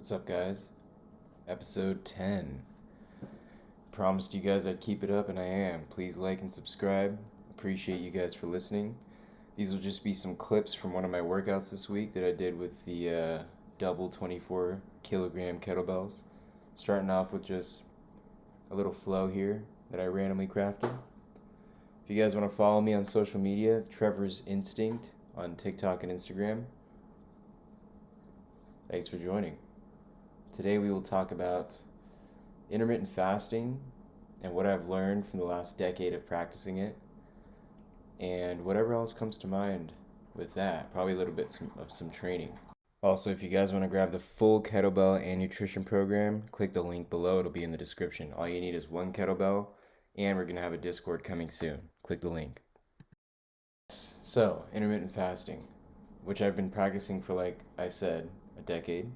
What's up, guys? Episode 10. Promised you guys I'd keep it up, and I am. Please like and subscribe. Appreciate you guys for listening. These will just be some clips from one of my workouts this week that I did with the double 24 kilogram kettlebells. Starting off with just a little flow here that I randomly crafted. If you guys want to follow me on social media, Trevor's Instinct on TikTok and Instagram. Thanks for joining. Today we will talk about intermittent fasting and what I've learned from the last decade of practicing it, and whatever else comes to mind with that. Probably a little bit of some training. Also, if you guys want to grab the full kettlebell and nutrition program, click the link below. It'll be in the description. All you need is one kettlebell, and we're going to have a Discord coming soon. Click the link. So, intermittent fasting, which I've been practicing for, like I said, a decade.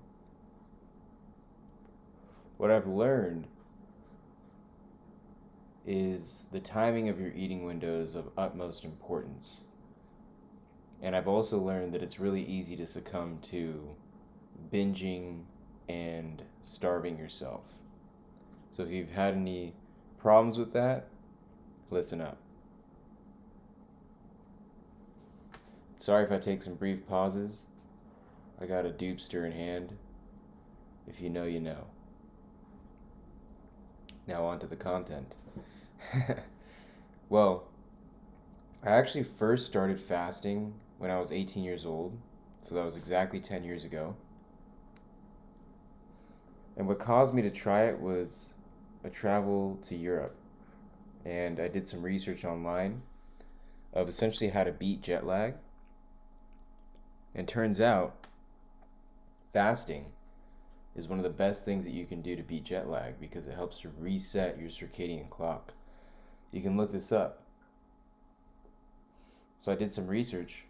What I've learned is the timing of your eating window is of utmost importance. And I've also learned that it's really easy to succumb to binging and starving yourself. So if you've had any problems with that, listen up. Sorry if I take some brief pauses. I got a dupster in hand. If you know, you know. Now on to the content. Well, I actually first started fasting when I was 18 years old, so that was exactly 10 years ago. And what caused me to try it was a travel to Europe. And I did some research online of essentially how to beat jet lag. And turns out, fasting is one of the best things that you can do to beat jet lag because it helps to reset your circadian clock. You can look this up. So I did some research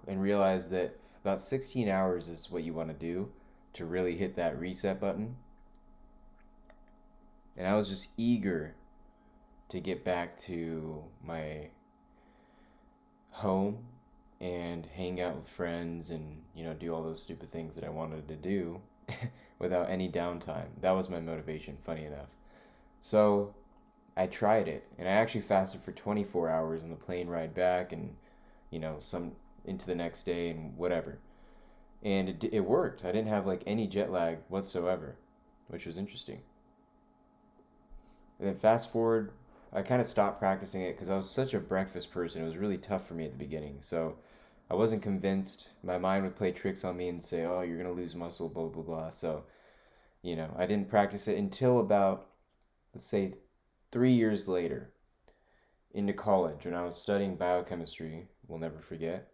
and realized that about 16 hours is what you want to do to really hit that reset button. And I was just eager to get back to my home and hang out with friends and, do all those stupid things that I wanted to do without any downtime. That was my motivation, funny enough. So I tried it, and I actually fasted for 24 hours on the plane ride back and, some into the next day and whatever. And it worked. I didn't have like any jet lag whatsoever, which was interesting. And then fast forward, I kind of stopped practicing it because I was such a breakfast person. It was really tough for me at the beginning. So I wasn't convinced. My mind would play tricks on me and say, oh, you're going to lose muscle, blah, blah, blah. So, I didn't practice it until about, let's say, 3 years later into college when I was studying biochemistry. We'll never forget.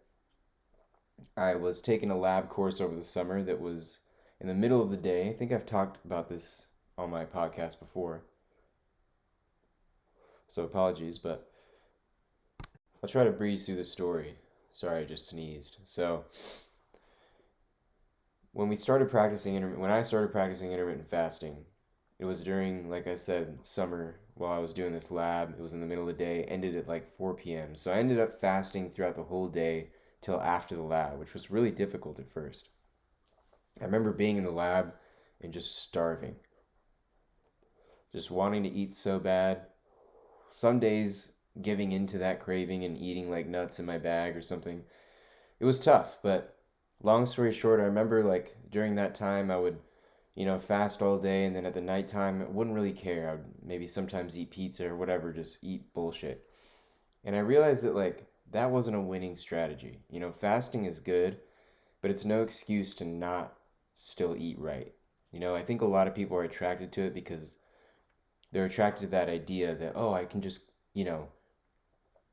I was taking a lab course over the summer that was in the middle of the day. I think I've talked about this on my podcast before. So apologies, but I'll try to breeze through the story. Sorry, I just sneezed. So when I started practicing intermittent fasting, it was during, like I said, summer while I was doing this lab. It was in the middle of the day, ended at like 4 p.m. So I ended up fasting throughout the whole day till after the lab, which was really difficult at first. I remember being in the lab and just starving, just wanting to eat so bad. Some days giving into that craving and eating like nuts in my bag or something. It was tough, but long story short, I remember like during that time I would, fast all day, and then at the nighttime I wouldn't really care. I would maybe sometimes eat pizza or whatever, just eat bullshit. And I realized that like that wasn't a winning strategy. Fasting is good, but it's no excuse to not still eat right. I think a lot of people are attracted to it because they're attracted to that idea that, oh, I can just,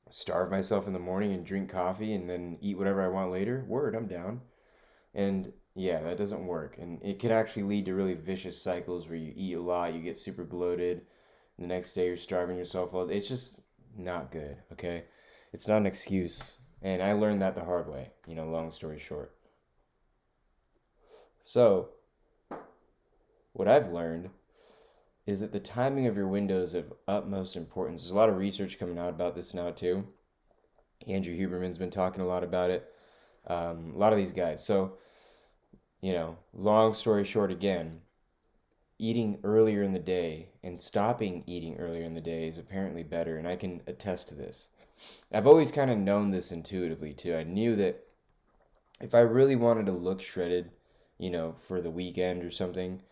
starve myself in the morning and drink coffee and then eat whatever I want later. Word, I'm down. And yeah, that doesn't work. And it can actually lead to really vicious cycles where you eat a lot, you get super bloated, and the next day you're starving yourself. It's just not good, okay? It's not an excuse. And I learned that the hard way, long story short. So, what I've learned is that the timing of your windows of utmost importance. There's a lot of research coming out about this now too. Andrew Huberman's been talking a lot about it. A lot of these guys. So, long story short again, eating earlier in the day and stopping eating earlier in the day is apparently better, and I can attest to this. I've always kind of known this intuitively too. I knew that if I really wanted to look shredded, for the weekend or something,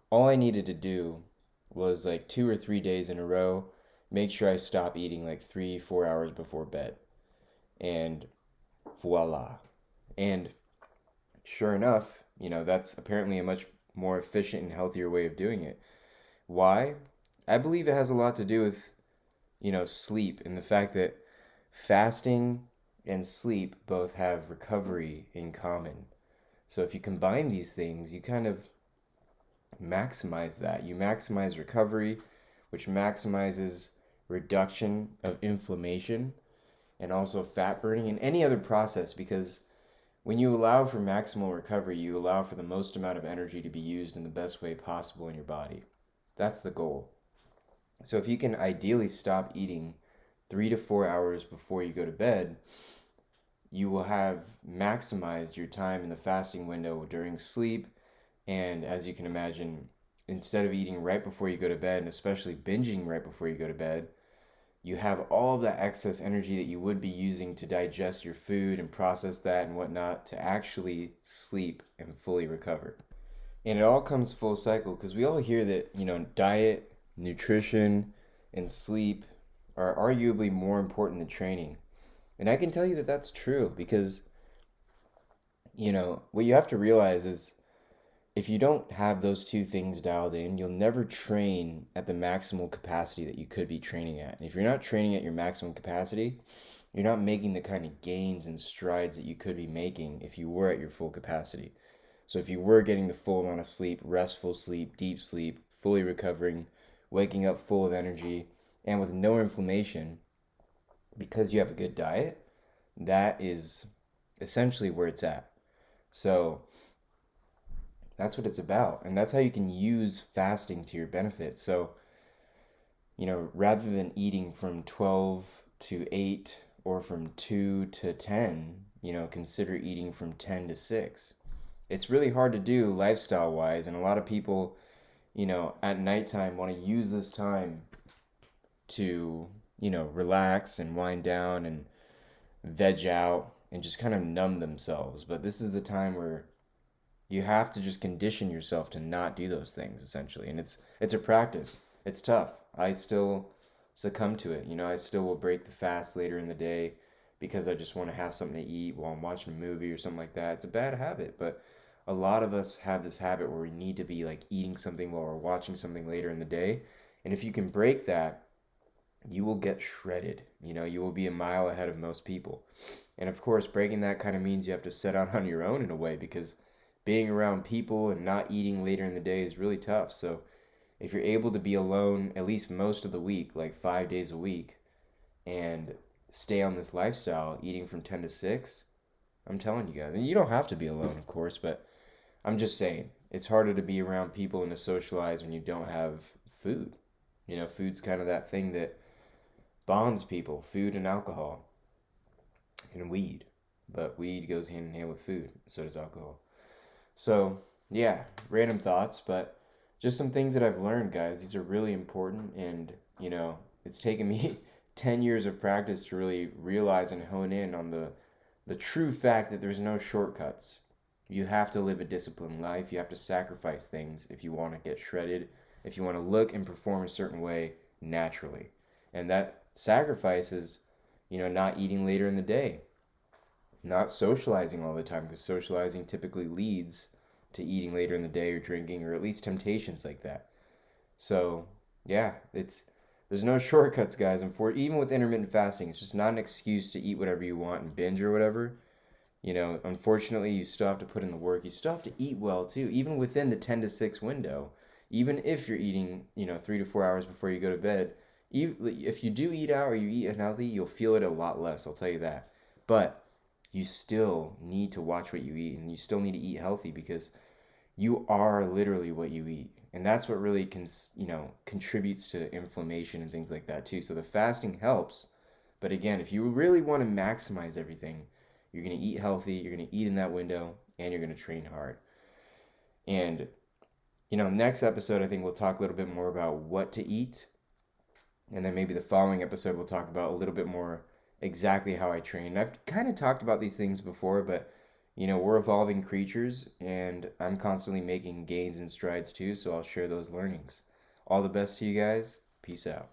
all I needed to do was like 2 or 3 days in a row, make sure I stop eating like 3, 4 hours before bed. And voila. And sure enough, that's apparently a much more efficient and healthier way of doing it. Why? I believe it has a lot to do with, sleep and the fact that fasting and sleep both have recovery in common. So if you combine these things, you kind of maximize that. You maximize recovery, which maximizes reduction of inflammation and also fat burning and any other process, because when you allow for maximal recovery, you allow for the most amount of energy to be used in the best way possible in your body. That's the goal. So if you can ideally stop eating 3 to 4 hours before you go to bed, you will have maximized your time in the fasting window during sleep. And as you can imagine, instead of eating right before you go to bed, and especially binging right before you go to bed, you have all of that excess energy that you would be using to digest your food and process that and whatnot to actually sleep and fully recover. And it all comes full cycle because we all hear that, diet, nutrition, and sleep are arguably more important than training. And I can tell you that that's true because, what you have to realize is if you don't have those two things dialed in, you'll never train at the maximal capacity that you could be training at. And if you're not training at your maximum capacity, you're not making the kind of gains and strides that you could be making if you were at your full capacity. So if you were getting the full amount of sleep, restful sleep, deep sleep, fully recovering, waking up full of energy, and with no inflammation, because you have a good diet, that is essentially where it's at. So that's what it's about. And that's how you can use fasting to your benefit. So, rather than eating from 12 to 8 or from 2 to 10, consider eating from 10 to 6. It's really hard to do lifestyle wise. And a lot of people, at nighttime want to use this time to, relax and wind down and veg out and just kind of numb themselves. But this is the time where you have to just condition yourself to not do those things essentially. And it's a practice. It's tough. I still succumb to it. I still will break the fast later in the day because I just want to have something to eat while I'm watching a movie or something like that. It's a bad habit, but a lot of us have this habit where we need to be like eating something while we're watching something later in the day. And if you can break that, you will get shredded. You will be a mile ahead of most people. And of course, breaking that kind of means you have to set out on your own in a way because being around people and not eating later in the day is really tough. So if you're able to be alone at least most of the week, like 5 days a week, and stay on this lifestyle, eating from 10 to 6, I'm telling you guys, and you don't have to be alone, of course, but I'm just saying, it's harder to be around people and to socialize when you don't have food. Food's kind of that thing that bonds people, food and alcohol and weed. But weed goes hand in hand with food, so does alcohol. So, yeah, random thoughts, but just some things that I've learned, guys. These are really important, and, it's taken me 10 years of practice to really realize and hone in on the true fact that there's no shortcuts. You have to live a disciplined life. You have to sacrifice things if you want to get shredded, if you want to look and perform a certain way naturally. And that sacrifice is, not eating later in the day, not socializing all the time, because socializing typically leads to eating later in the day or drinking, or at least temptations like that. So, yeah, there's no shortcuts, guys. And even with intermittent fasting, it's just not an excuse to eat whatever you want and binge or whatever. Unfortunately, you still have to put in the work. You still have to eat well too, even within the 10 to 6 window. Even if you're eating, 3 to 4 hours before you go to bed, if you do eat out or you eat unhealthy, you'll feel it a lot less. I'll tell you that. But you still need to watch what you eat, and you still need to eat healthy because you are literally what you eat. And that's what really contributes to inflammation and things like that too. So the fasting helps. But again, if you really want to maximize everything, you're going to eat healthy, you're going to eat in that window, and you're going to train hard. And, next episode, I think we'll talk a little bit more about what to eat. And then maybe the following episode, we'll talk about a little bit more exactly how I train. And I've kind of talked about these things before, but, we're evolving creatures and I'm constantly making gains and strides too. So I'll share those learnings. All the best to you guys. Peace out.